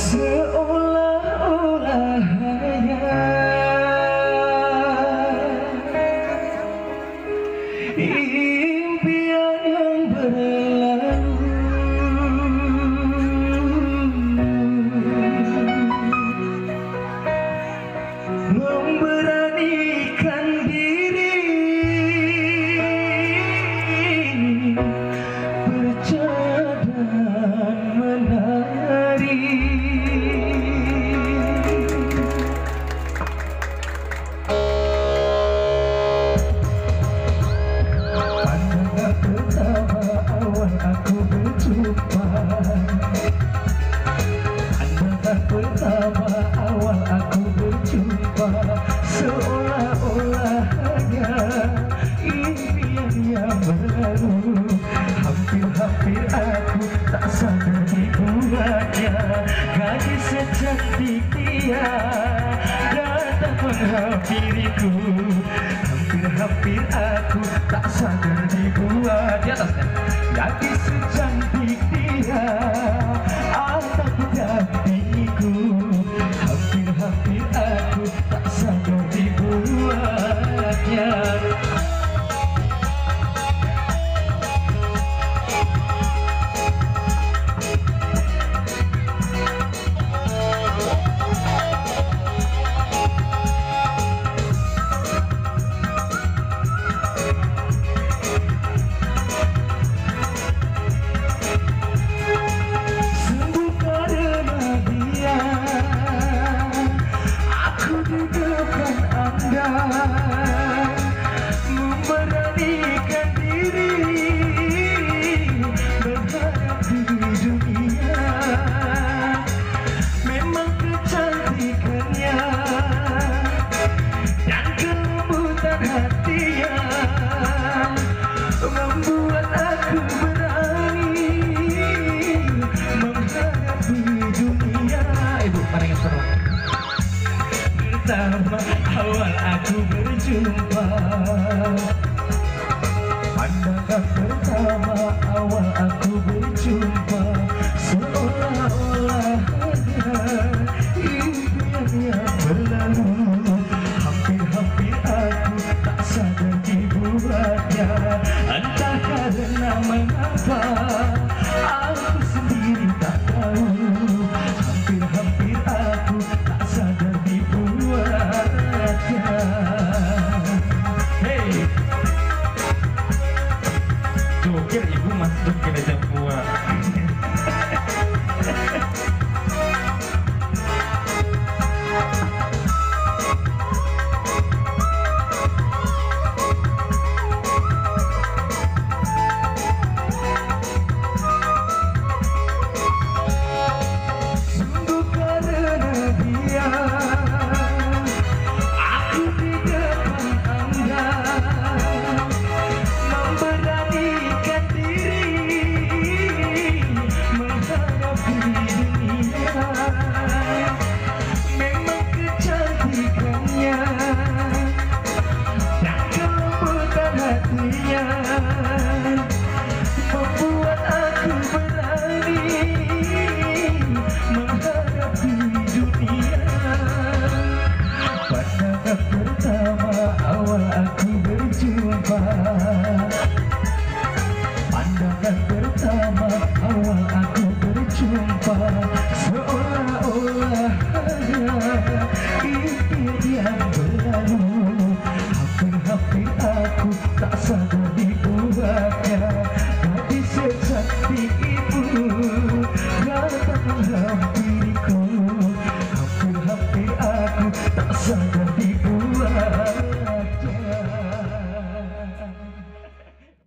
seolah-olah hanya impian yang berlalu. Memberanikan diri percaya dan menari. Pandangan pertama awal aku berjumpa, pandangan pertama awal aku berjumpa, seolah-olah hanya impian yang berlalu. Hampir-hampir aku tak sadar dibuatnya gadis secantik dia datang menghampiriku. Hampir-hampir aku tak sadar dibuat di atasnya gadis secantik dia atau mendampingiku. Hampir-hampir aku tak sadar dibuatnya. Memberanikan diri berharap di dunia, memang kecantikannya dan kelembutan hatinya membuat aku berani menghadapi dunia. Ibu, pada yang seru. Pertama awal aku berjumpa,